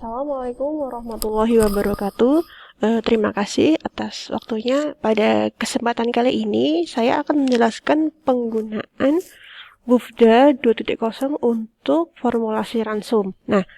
Assalamualaikum warahmatullahi wabarakatuh. Terima kasih atas waktunya. Pada kesempatan kali ini, saya akan menjelaskan penggunaan Woofda 2.0 untuk formulasi ransum. Nah,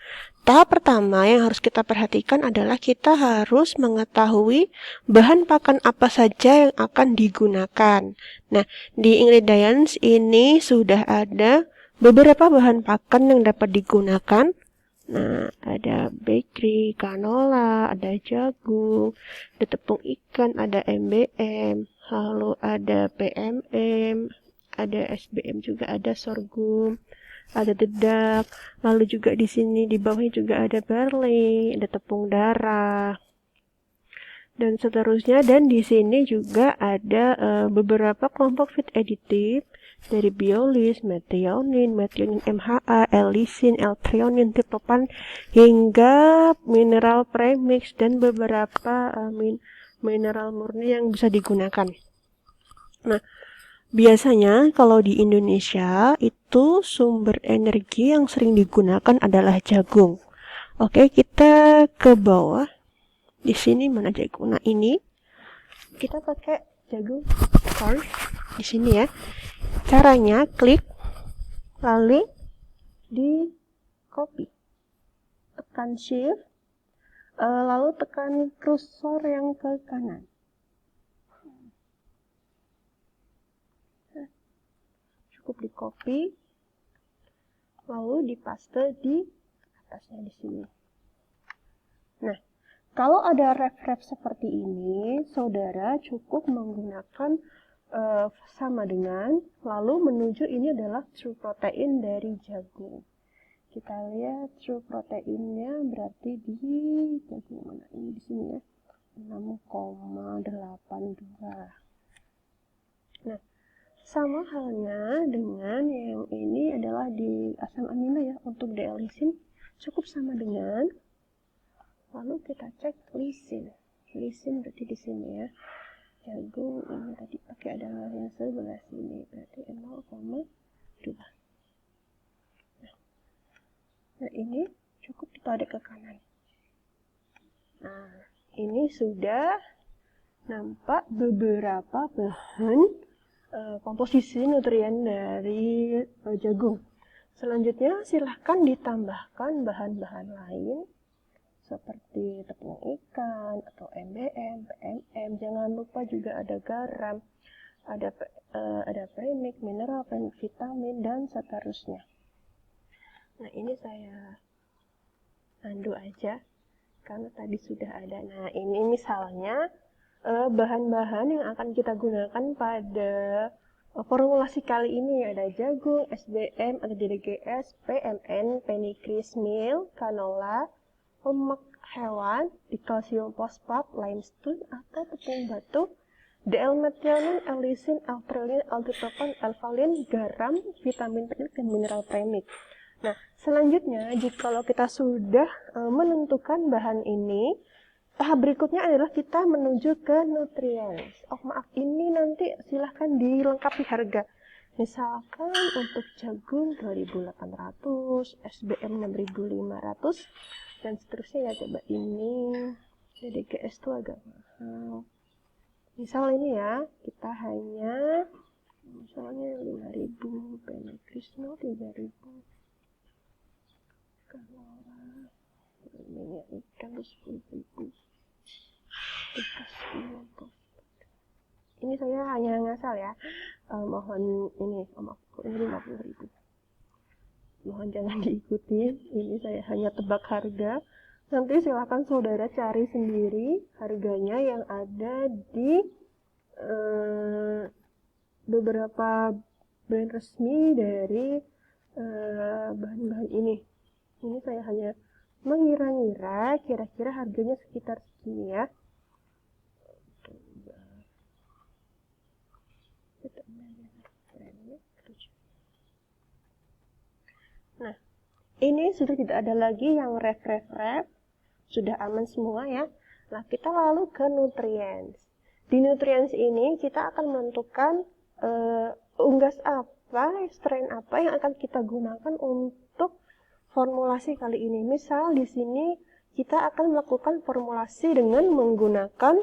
tahap pertama yang harus kita perhatikan adalah kita harus mengetahui bahan pakan apa saja yang akan digunakan. Nah, di ingredients ini sudah ada beberapa bahan pakan yang dapat digunakan. Nah, ada bakery, canola, ada jagung, ada tepung ikan, ada MBM, lalu ada PMM, ada SBM juga, ada sorghum, ada dedak, lalu juga di sini di bawahnya juga ada barley, ada tepung darah, dan seterusnya. Dan di sini juga ada beberapa kelompok feed additive dari biolis, methionine, MHA, L-lisin, L-threonine, triptofan, hingga mineral premix dan beberapa mineral murni yang bisa digunakan. Nah, biasanya kalau di Indonesia itu sumber energi yang sering digunakan adalah jagung. Oke, kita ke bawah. Di sini mana jagung? Nah, ini kita pakai jagung corn di sini ya. Caranya klik, lalu di copy, tekan shift, lalu tekan kursor yang ke kanan. Cukup di copy, lalu dipaste di atasnya di sini. Nah, kalau ada ref-ref seperti ini, saudara cukup menggunakan sama dengan, lalu menuju ini adalah true protein dari jagung. Kita lihat true proteinnya berarti di jagung mana ini, di sini ya, 6,82. Nah, sama halnya dengan yang ini adalah di asam amino ya, untuk D-lisin cukup sama dengan, lalu kita cek lisin berarti di sini ya. Jagung ini tadi pakai adalah yang sebelah sini, berarti 0,2. Nah, ini cukup ditarik ke kanan. Nah, ini sudah nampak beberapa bahan komposisi nutrien dari jagung. Selanjutnya silahkan ditambahkan bahan-bahan lain seperti tepung ikan atau MBM, PMM. Jangan lupa juga ada garam, ada premix, mineral, vitamin, dan seterusnya. Nah, ini saya undo aja karena tadi sudah ada. Nah, ini misalnya bahan-bahan yang akan kita gunakan pada formulasi kali ini. Ada jagung, SBM, ada DDGS, PMN, pennycress meal, canola, lemak hewan, dikalsium fosfat, limestone atau tepung batu, D-methionine, L-lisin, L-threonine, L-tryptophan, L-valin, garam, vitamin premix, dan mineral premix. Nah, selanjutnya jika kita sudah menentukan bahan ini, tahap berikutnya adalah kita menuju ke nutrients. Oh maaf, ini nanti silahkan dilengkapi harga. Misalkan untuk jagung 2.800, SBM 6.500, dan seterusnya ya. Coba ini DDGS itu agak mahal. Misal ini ya, kita hanya misalnya 5.000, pennycress 3.000, canola, minyak ikan 10.000. Ini saya hanya ngasal ya. Mohon ini, ini 50.000. Mohon jangan diikuti. Ini saya hanya tebak harga. Nanti silakan saudara cari sendiri harganya yang ada di beberapa brand resmi dari bahan-bahan ini. Ini saya hanya mengira-ngira kira-kira harganya sekitar segini ya. Nah, ini sudah tidak ada lagi yang ref, sudah aman semua ya. Nah, kita lalu ke nutrients. Di nutrients ini kita akan menentukan unggas apa, strain apa yang akan kita gunakan untuk formulasi kali ini. Misal di sini kita akan melakukan formulasi dengan menggunakan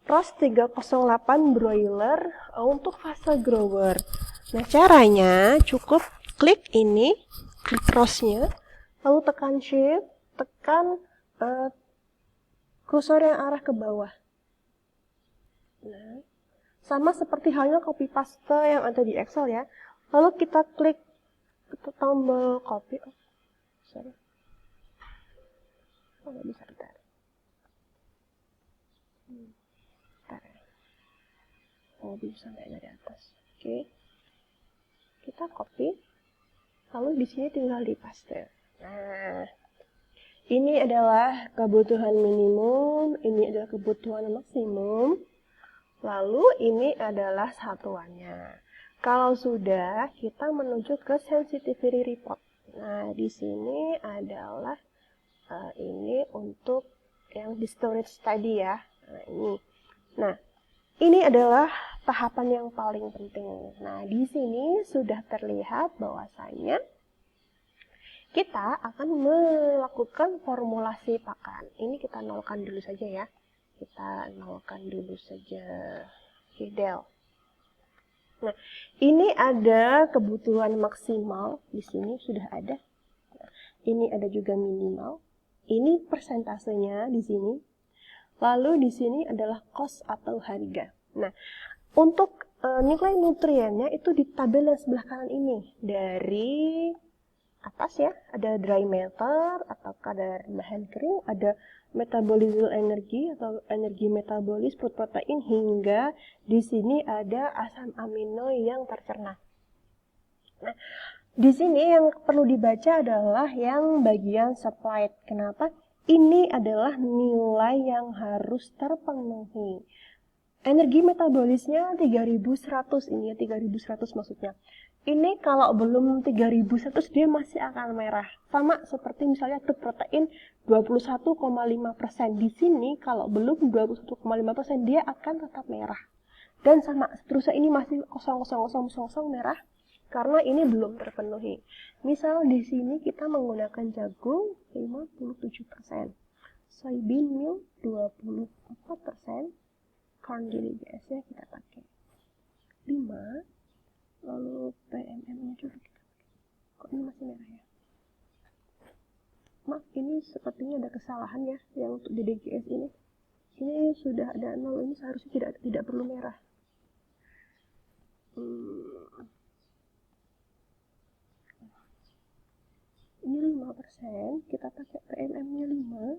ROS 308 broiler untuk fase grower. Nah, caranya cukup klik ini, klik ROS-nya, lalu tekan Shift, tekan kursor yang arah ke bawah. Nah, sama seperti halnya copy paste yang ada di Excel ya. Lalu kita klik tombol copy. Oh, nggak bisa ditarik. Oh, bisa nggak dari atas. Oke. Kita copy. Lalu di sini tinggal di paste. Nah, ini adalah kebutuhan minimum, ini adalah kebutuhan maksimum. Lalu ini adalah satuannya. Kalau sudah, kita menuju ke sensitivity report. Nah, di sini adalah ini untuk yang di storage tadi ya. Nah, ini. Nah, ini adalah tahapan yang paling penting. Nah, di sini sudah terlihat bahwasanya kita akan melakukan formulasi pakan. Ini kita nolkan dulu saja ya. Kita nolkan dulu saja. Oke, del. Nah, ini ada kebutuhan maksimal. Di sini sudah ada. Ini ada juga minimal. Ini persentasenya di sini. Lalu di sini adalah cost atau harga. Nah, untuk nilai nutriennya itu di tabel yang sebelah kanan ini. Dari atas ya, ada dry matter atau kadar bahan kering, ada metabolisme energi atau energi metabolis protein, hingga di sini ada asam amino yang tercerna. Nah, di sini yang perlu dibaca adalah yang bagian supplied. Kenapa? Ini adalah nilai yang harus terpenuhi. Energi metabolisnya 3100, ini ya 3100 maksudnya. Ini kalau belum 3100 dia masih akan merah. Sama seperti misalnya untuk protein 21,5%. Di sini kalau belum 21,5% dia akan tetap merah. Dan sama seterusnya ini masih 0,0000 merah karena ini belum terpenuhi. Misal di sini kita menggunakan jagung 57%, soybean meal 24%, corn GDGS-nya kita pakai 5, lalu PMM-nya juga kita pakai. Kok ini masih merah ya? Maaf, ini sepertinya ada kesalahan ya yang untuk DDGS ini. Ini sudah ada 0, ini seharusnya tidak perlu merah. Ini 5%, kita pakai PMM-nya 5,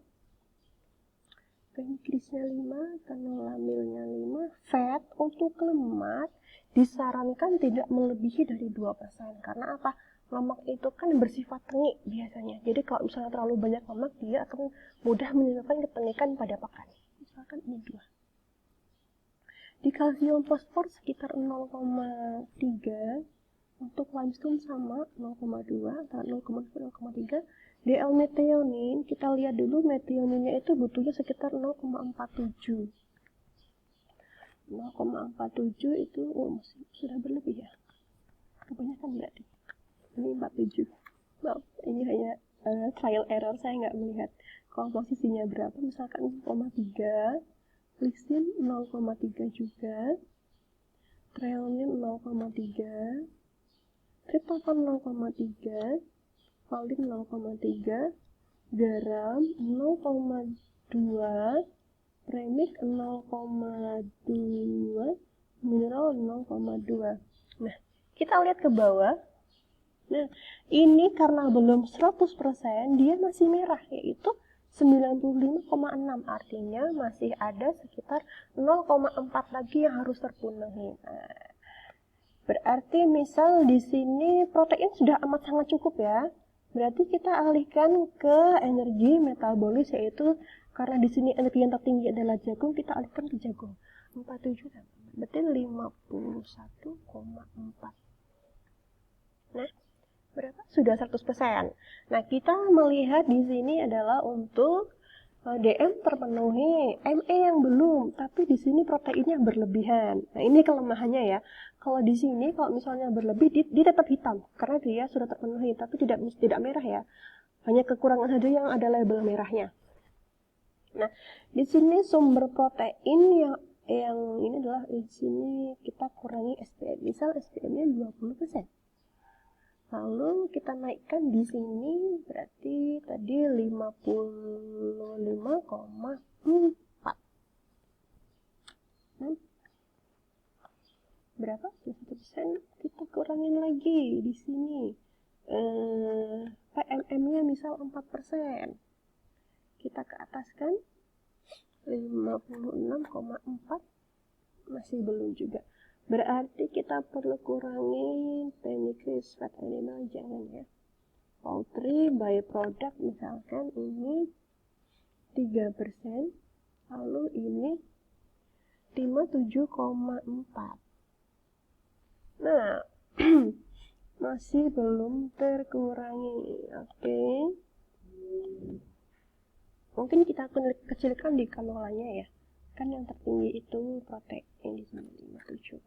pancreasnya 5, kanolamilnya 5, fat untuk lemak disarankan tidak melebihi dari 2%. Karena apa? Lemak itu kan bersifat tengik biasanya. Jadi kalau misalnya terlalu banyak lemak, dia akan mudah menyebabkan ketengikan pada pakan. Misalkan ini 2. Di kalsium fosfor sekitar 0,3. Untuk limestone sama 0,2, antara 0,2 dan 0,3. DL metionin, kita lihat dulu metioninnya itu butuhnya sekitar 0,47. 0,47 itu sudah berlebih ya. Kebanyakan berarti. Ini 47. Maaf, ini hanya trial error, saya nggak melihat komposisinya berapa. Misalkan 0,3, lisin 0,3 juga, treonin 0,3, tryptophan 0,3, valin 0,3, garam 0,2, premix 0,2, mineral 0,2. Nah, kita lihat ke bawah. Nah, ini karena belum 100%, dia masih merah, yaitu 95,6. Artinya masih ada sekitar 0,4 lagi yang harus terpenuhi. Nah, berarti misal di sini protein sudah amat sangat cukup ya. Berarti kita alihkan ke energi metabolis, yaitu karena di sini energi yang tertinggi adalah jagung, kita alihkan ke jagung. 47 berarti 51,4. Nah, berapa? Sudah 100%. Nah, kita melihat di sini adalah untuk DM terpenuhi, ME yang belum, tapi di sini proteinnya berlebihan. Nah, ini kelemahannya ya. Kalau di sini, kalau misalnya berlebih, dia tetap hitam, karena dia sudah terpenuhi, tapi tidak merah ya. Hanya kekurangan saja yang ada label merahnya. Nah, di sini sumber protein yang ini adalah di sini kita kurangi SPM. Misal SPM-nya 20%. Lalu kita naikkan di sini berarti tadi 55,4. Nah, berapa? 1%. Kita kurangin lagi di sini. PMM-nya misal 4%. Kita ke atas kan 56,4, masih belum juga. Berarti kita perlu kurangi pancreas fat animal, jangan ya. Poultry byproduct misalkan ini 3%, lalu ini 57,4. Nah, masih belum terkurangi. Oke. Mungkin kita akan kecilkan di kanolanya ya. Kan yang tertinggi itu protein di sini 57,4.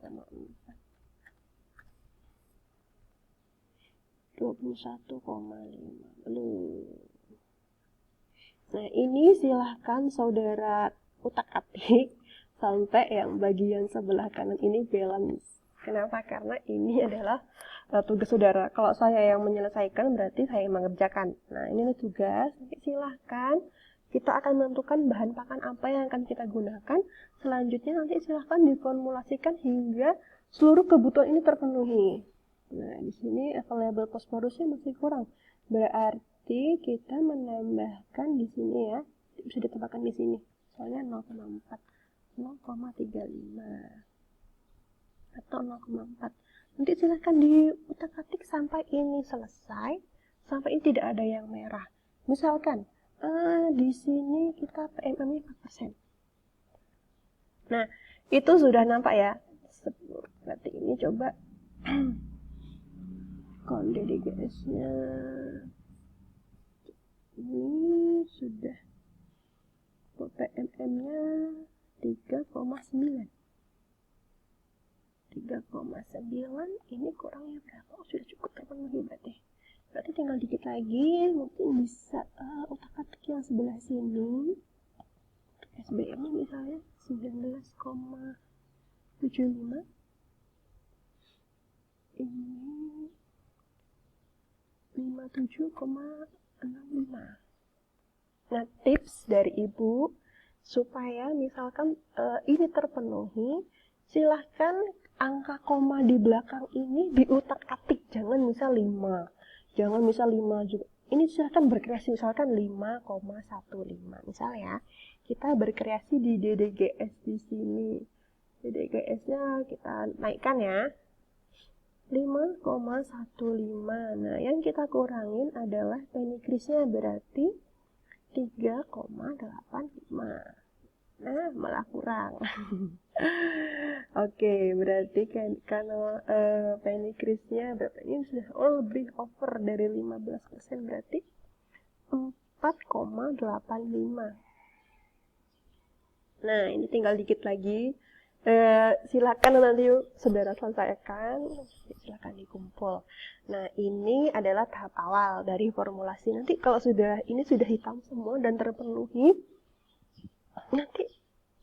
21,5 belum. Nah, ini silahkan saudara utak-atik sampai yang bagian sebelah kanan ini balance. Kenapa? Karena ini adalah tugas saudara. Kalau saya yang menyelesaikan berarti saya yang mengerjakan. Nah, ini tugas. Silahkan kita akan menentukan bahan pakan apa yang akan kita gunakan. Selanjutnya nanti silahkan diformulasikan hingga seluruh kebutuhan ini terpenuhi. Nah, di sini available phosphorusnya masih kurang. Berarti kita menambahkan di sini ya, bisa ditambahkan di sini. Soalnya 0,4, 0,35 atau 0,4. Nanti silahkan diutak-atik sampai ini selesai, sampai ini tidak ada yang merah. Misalkan di sini kita PMM-nya 4%. Nah, itu sudah nampak ya. Berarti ini coba konde DGS-nya ini sudah PMM-nya 3,9. 3,9 ini kurangnya berapa? Oh, sudah cukup terpenuhi berarti. Berarti tinggal dikit lagi, mungkin bisa utak-atik yang sebelah sini. SBM-nya misalnya 19,75. Ini 57,65. Nah, tips dari ibu supaya misalkan ini terpenuhi, silahkan angka koma di belakang ini diutak-atik, jangan misal 5. Jangan misal 5 juga. Ini silahkan berkreasi, misalkan 5,15. Misal ya, kita berkreasi di DDGS di sini. DDGS-nya kita naikkan ya. 5,15. Nah, yang kita kurangin adalah pancreasnya berarti 3,85. Nah, malah kurang. Oke, berarti kan kalau pancreasnya berapa ini sudah lebih over dari 15%, berarti 4,85. Nah, ini tinggal dikit lagi. Silakan nanti saudara selesaikan, silakan dikumpul. Nah, ini adalah tahap awal dari formulasi. Nanti kalau ini sudah hitam semua dan terpenuhi, nanti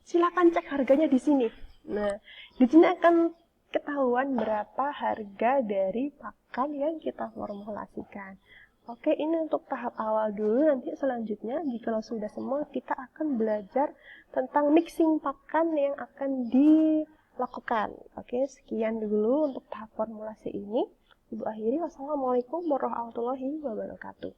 silakan cek harganya di sini. Nah, di sini akan ketahuan berapa harga dari pakan yang kita formulasikan. Oke, ini untuk tahap awal dulu. Nanti selanjutnya, jika sudah semua, kita akan belajar tentang mixing pakan yang akan dilakukan. Oke, sekian dulu untuk tahap formulasi ini. Ibu akhiri, wassalamualaikum warahmatullahi wabarakatuh.